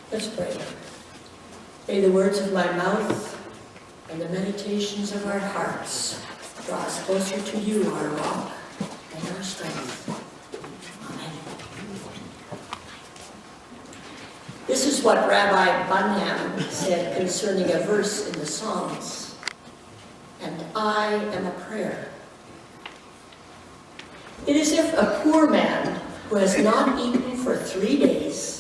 Let's pray. May the words of my mouth and the meditations of our hearts draw us closer to you, our rock and our strength. Amen. This is what Rabbi Bunham said concerning a verse in the Psalms. And I am a prayer. It is if a poor man who has not eaten for 3 days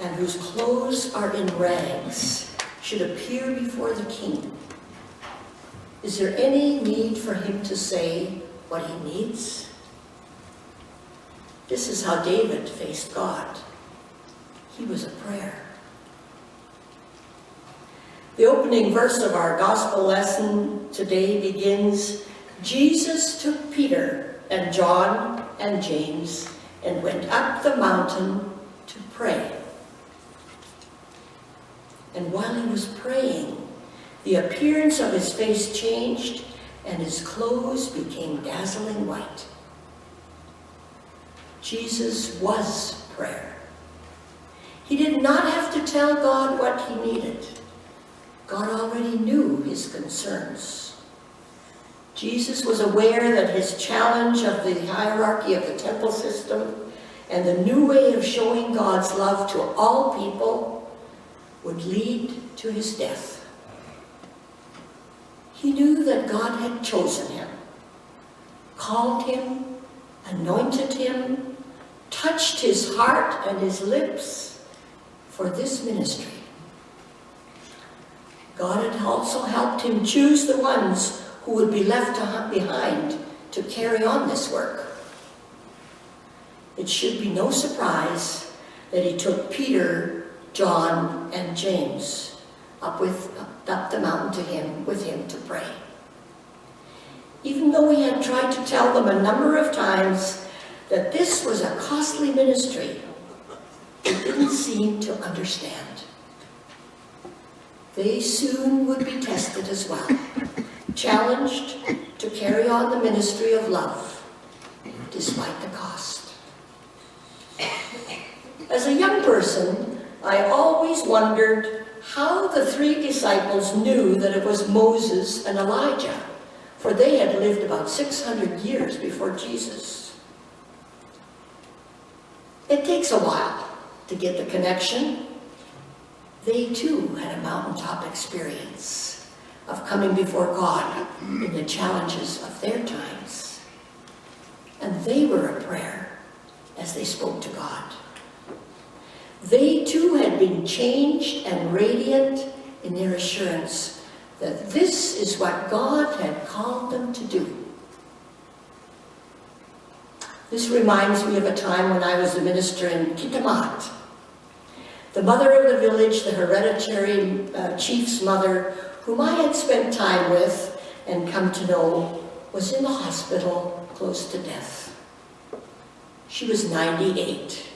and whose clothes are in rags should appear before the king. Is there any need for him to say what he needs? This is how David faced God. He was a prayer. The opening verse of our gospel lesson today begins, Jesus took Peter and John and James and went up the mountain to pray. And while he was praying, the appearance of his face changed and his clothes became dazzling white. Jesus was prayer. He did not have to tell God what he needed. God already knew his concerns. Jesus was aware that his challenge of the hierarchy of the temple system and the new way of showing God's love to all people would lead to his death. He knew that God had chosen him, called him, anointed him, touched his heart and his lips for this ministry. God had also helped him choose the ones who would be left behind to carry on this work. It should be no surprise that he took Peter, John, and James up the mountain with him to pray. Even though he had tried to tell them a number of times that this was a costly ministry, they didn't seem to understand. They soon would be tested as well, challenged to carry on the ministry of love, despite the cost. As a young person, I always wondered how the 3 disciples knew that it was Moses and Elijah, for they had lived about 600 years before Jesus. It takes a while to get the connection. They too had a mountaintop experience of coming before God in the challenges of their times. And they were a prayer as they spoke to God. They too had been changed and radiant in their assurance that this is what God had called them to do. This reminds me of a time when I was a minister in Kitimat. The mother of the village, the hereditary chief's mother, whom I had spent time with and come to know, was in the hospital close to death. She was 98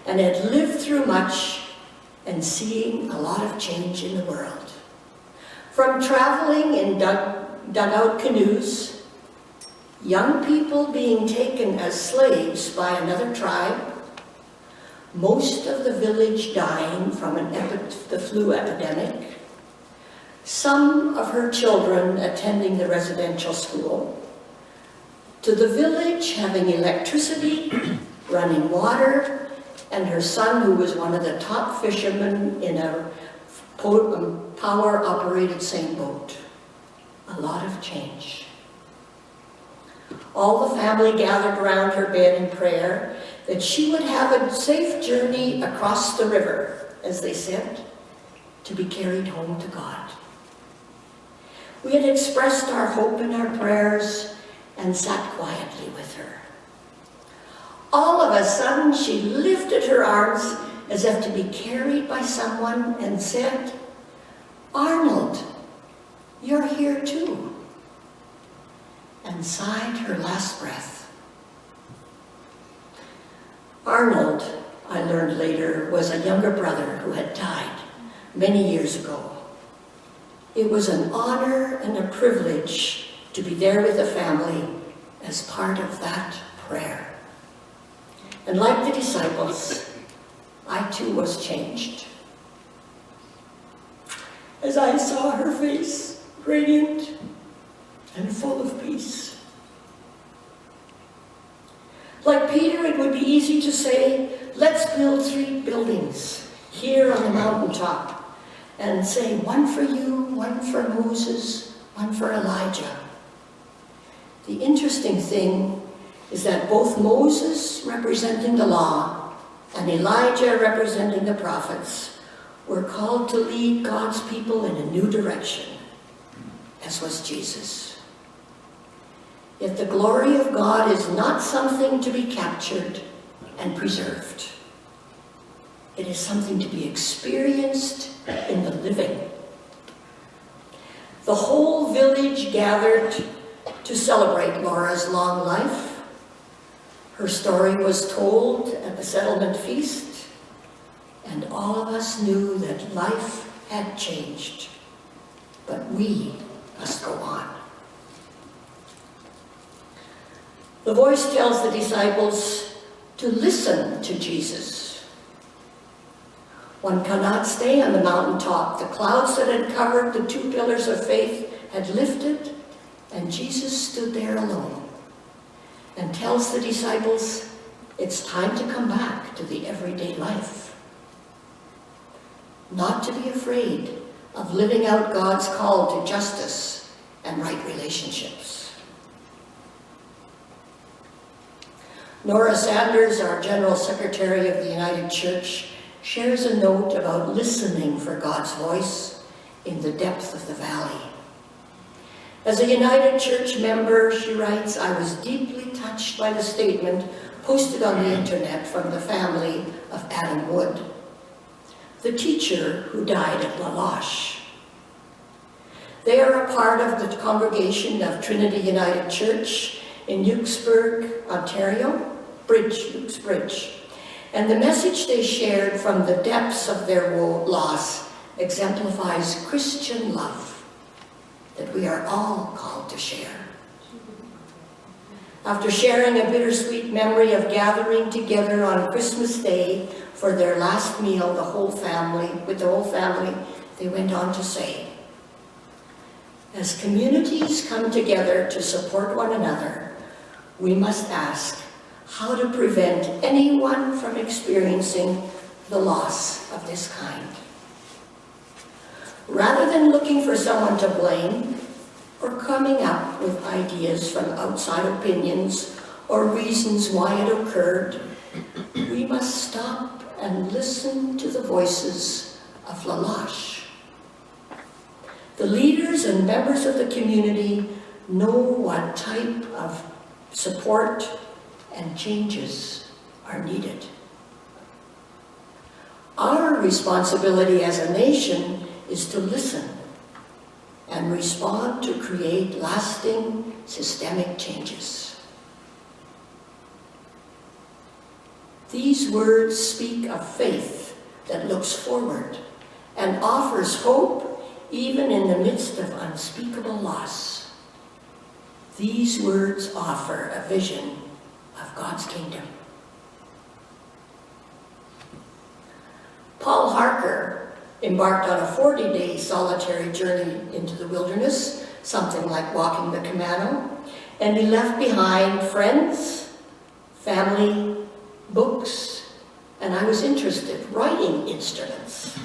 and had lived through much and seeing a lot of change in the world. From traveling in dugout canoes, young people being taken as slaves by another tribe, most of the village dying from the flu epidemic, some of her children attending the residential school, to the village having electricity, running water, and her son, who was one of the top fishermen in a power-operated sailboat. A lot of change. All the family gathered around her bed in prayer that she would have a safe journey across the river, as they said, to be carried home to God. We had expressed our hope in our prayers and sat quietly with her. All of a sudden, she lifted her arms as if to be carried by someone and said, "Arnold, you're here too," and sighed her last breath. Arnold, I learned later, was a younger brother who had died many years ago. It was an honor and a privilege to be there with the family as part of that prayer. And like the disciples, I too was changed. as I saw her face, radiant and full of peace. Like Peter, it would be easy to say, let's build 3 buildings here on the mountaintop, and say, one for you, one for Moses, one for Elijah. The interesting thing is that both Moses, representing the law, and Elijah, representing the prophets, were called to lead God's people in a new direction, as was Jesus. Yet the glory of God is not something to be captured and preserved. It is something to be experienced in the living. The whole village gathered to celebrate Laura's long life. Her story was told at the settlement feast, and all of us knew that life had changed, but we must go on. The voice tells the disciples to listen to Jesus. One cannot stay on the mountaintop. The clouds that had covered the 2 pillars of faith had lifted, and Jesus stood there alone and tells the disciples it's time to come back to the everyday life. Not to be afraid of living out God's call to justice and right relationships. Nora Sanders, our General Secretary of the United Church, shares a note about listening for God's voice in the depth of the valley. As a United Church member, she writes, I was deeply touched by the statement posted on the internet from the family of Adam Wood, the teacher who died at La Loche. They are a part of the congregation of Trinity United Church in Euxburg, Ontario, Bridge. And the message they shared from the depths of their loss exemplifies Christian love that we are all called to share. After sharing a bittersweet memory of gathering together on Christmas Day for their last meal, with the whole family, they went on to say, as communities come together to support one another, we must ask how to prevent anyone from experiencing the loss of this kind. Rather than looking for someone to blame or coming up with ideas from outside opinions or reasons why it occurred, we must stop and listen to the voices of La Loche. The leaders and members of the community know what type of support and changes are needed. Our responsibility as a nation is to listen and respond to create lasting systemic changes. These words speak of faith that looks forward and offers hope even in the midst of unspeakable loss. These words offer a vision of God's kingdom. Paul Harker embarked on a 40-day solitary journey into the wilderness, something like walking the Camino, and he left behind friends, family, books, and I was interested, writing instruments,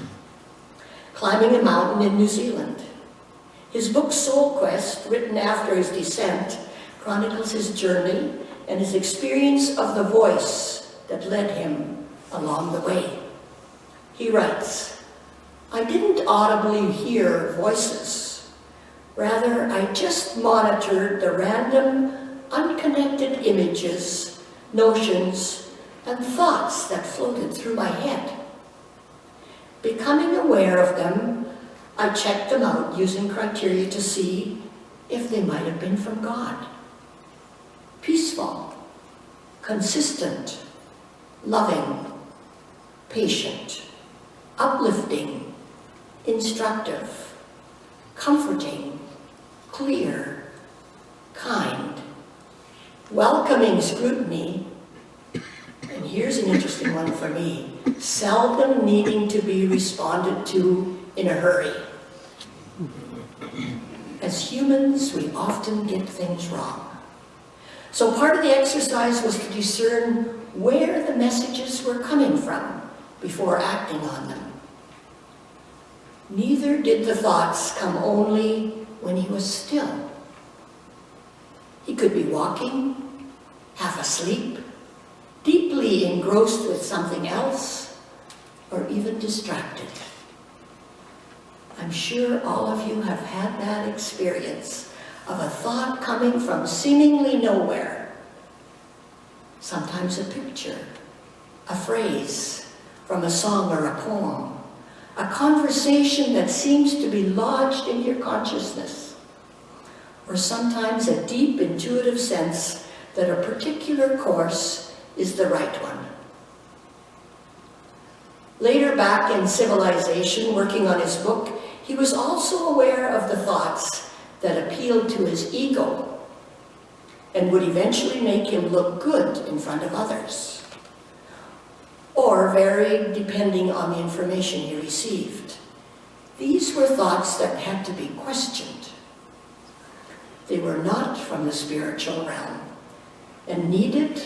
climbing a mountain in New Zealand. His book, Soul Quest, written after his descent, chronicles his journey and his experience of the voice that led him along the way. He writes, I didn't audibly hear voices. Rather, I just monitored the random, unconnected images, notions, and thoughts that floated through my head. Becoming aware of them, I checked them out using criteria to see if they might have been from God. Peaceful, consistent, loving, patient, uplifting, instructive, comforting, clear, kind, welcoming scrutiny, and here's an interesting one for me, seldom needing to be responded to in a hurry. As humans, we often get things wrong. So part of the exercise was to discern where the messages were coming from before acting on them. Neither did the thoughts come only when he was still. He could be walking, half asleep, deeply engrossed with something else, or even distracted. I'm sure all of you have had that experience of a thought coming from seemingly nowhere. Sometimes a picture, a phrase from a song or a poem, a conversation that seems to be lodged in your consciousness, or sometimes a deep intuitive sense that a particular course is the right one. Later back in Civilization, working on his book, he was also aware of the thoughts that appealed to his ego and would eventually make him look good in front of others, or vary depending on the information he received. These were thoughts that had to be questioned. They were not from the spiritual realm and needed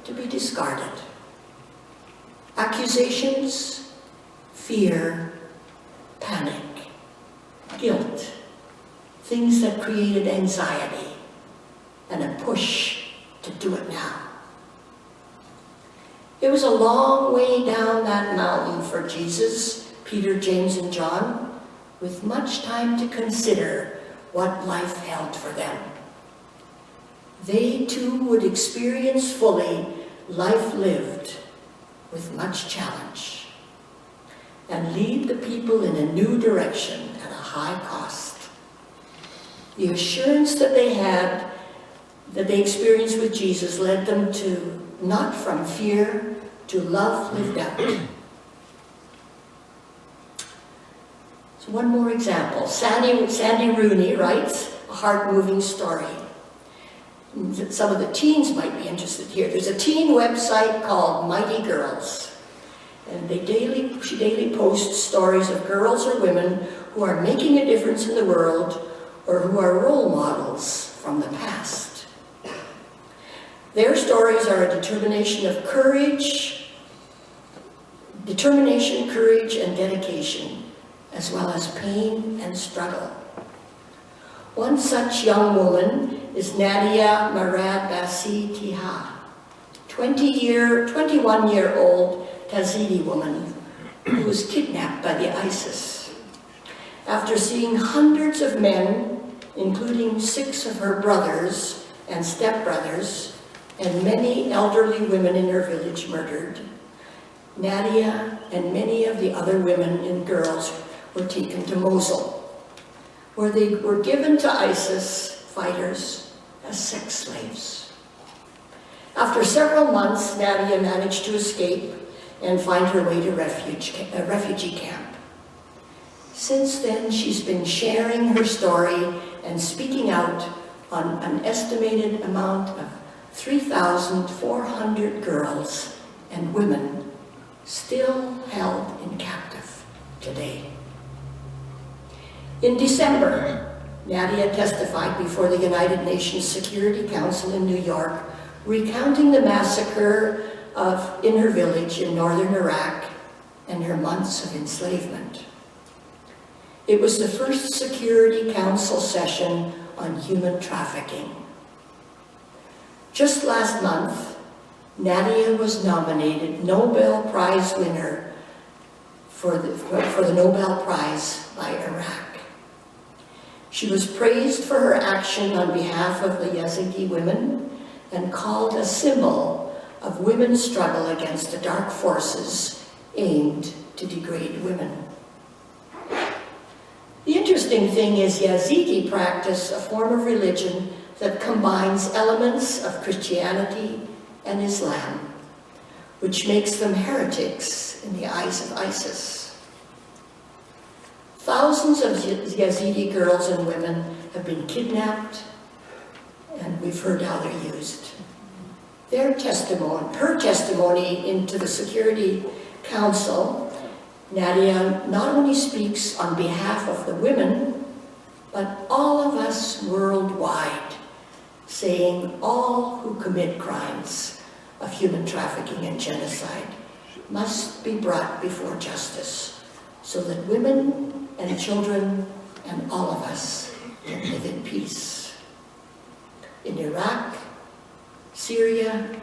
to be discarded. Accusations, fear, panic, guilt, things that created anxiety and a push to do it now. It was a long way down that mountain for Jesus, Peter, James, and John, with much time to consider what life held for them. They too would experience fully life lived with much challenge and lead the people in a new direction at a high cost. The assurance that they had, that they experienced with Jesus, led them to, not from fear, to love lived out. So one more example. Sandy Rooney writes a heart-moving story. Some of the teens might be interested here. There's a teen website called Mighty Girls, and she daily posts stories of girls or women who are making a difference in the world or who are role models from the past. Their stories are a determination, courage, and dedication, as well as pain and struggle. One such young woman is Nadia Marad Bassi Tiha, 21-year-old Yazidi woman who was kidnapped by the ISIS. After seeing hundreds of men, including 6 of her brothers and stepbrothers, and many elderly women in her village murdered, Nadia and many of the other women and girls were taken to Mosul, where they were given to ISIS fighters as sex slaves. After several months, Nadia managed to escape and find her way to a refugee camp. Since then, she's been sharing her story and speaking out on an estimated amount of 3,400 girls and women still held in captive today. In December, Nadia testified before the United Nations Security Council in New York, recounting the massacre in her village in northern Iraq and her months of enslavement. It was the first Security Council session on human trafficking. Just last month, Nadia was nominated Nobel Prize winner for the Nobel Prize by Iraq. She was praised for her action on behalf of the Yazidi women and called a symbol of women's struggle against the dark forces aimed to degrade women. The interesting thing is Yazidi practice a form of religion that combines elements of Christianity and Islam, which makes them heretics in the eyes of ISIS. Thousands of Yazidi girls and women have been kidnapped, and we've heard how they're used. Her testimony into the Security Council, Nadia not only speaks on behalf of the women, but all of us worldwide, saying all who commit crimes of human trafficking and genocide must be brought before justice, so that women and children and all of us can live in peace. In Iraq, Syria,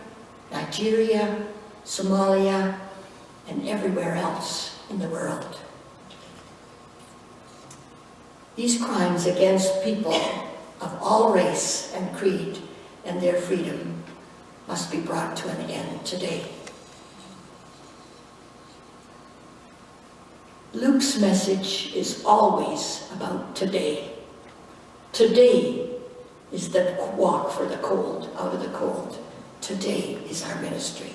Nigeria, Somalia, and everywhere else in the world. These crimes against people of all race and creed and their freedom must be brought to an end today. Luke's message is always about today. Today is the walk for the cold, out of the cold. Today is our ministry.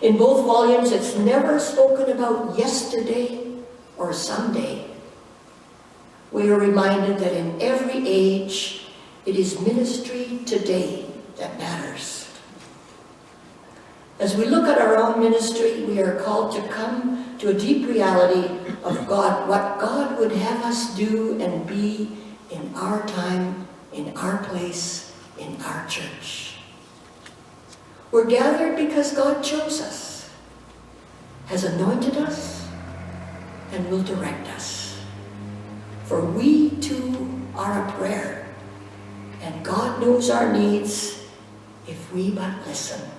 In both volumes, it's never spoken about yesterday or someday. We are reminded that in every age, it is ministry today that matters. As we look at our own ministry, we are called to come to a deep reality of God, what God would have us do and be in our time, in our place, in our church. We're gathered because God chose us, has anointed us, and will direct us. For we too are a prayer, and God knows our needs if we but listen.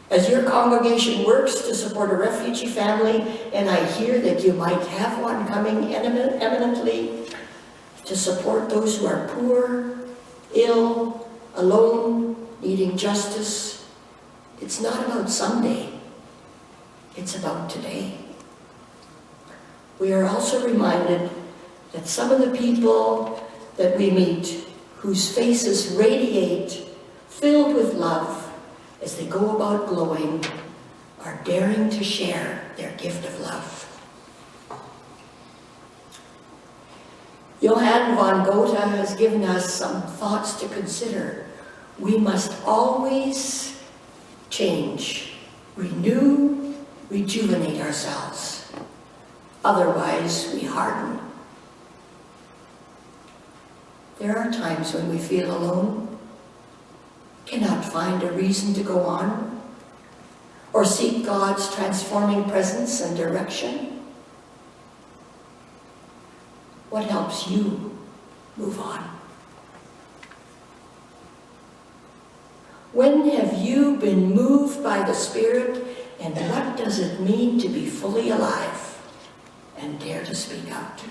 As your congregation works to support a refugee family, and I hear that you might have one coming eminently to support those who are poor, ill, alone, needing justice, it's not about someday, it's about today. We are also reminded that some of the people that we meet, whose faces radiate, filled with love, as they go about glowing, are daring to share their gift of love. Johann von Goethe has given us some thoughts to consider. We must always change, renew, rejuvenate ourselves. Otherwise, we harden. There are times when we feel alone, cannot find a reason to go on, or seek God's transforming presence and direction. What helps you move on? When have you been moved by the Spirit, and what does it mean to be fully alive and dare to speak out?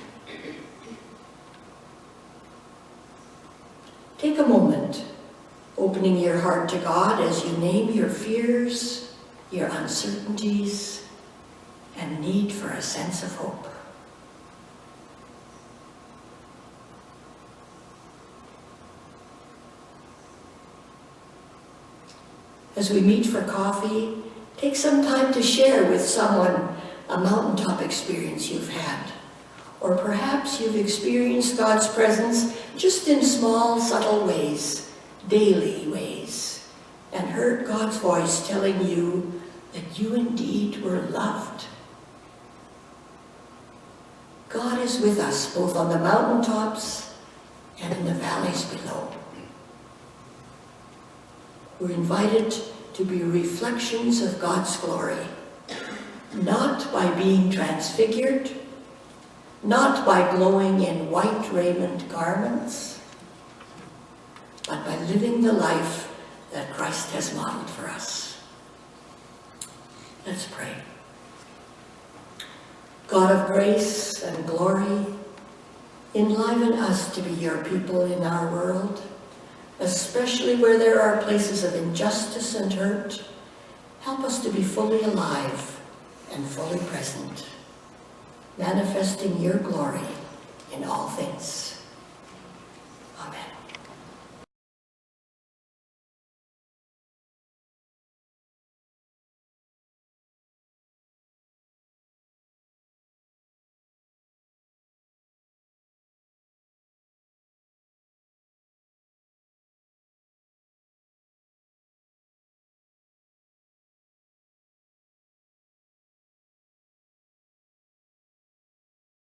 Take a moment, opening your heart to God as you name your fears, your uncertainties, and need for a sense of hope. As we meet for coffee, take some time to share with someone a mountaintop experience you've had. Or perhaps you've experienced God's presence just in small, subtle ways, daily ways, and heard God's voice telling you that you indeed were loved. God is with us both on the mountaintops and in the valleys below. We're invited to be reflections of God's glory, not by being transfigured, not by glowing in white raiment garments, but by living the life that Christ has modeled for us. Let's pray. God of grace and glory, enliven us to be your people in our world, especially where there are places of injustice and hurt. Help us to be fully alive and fully present, manifesting your glory in all things. Amen.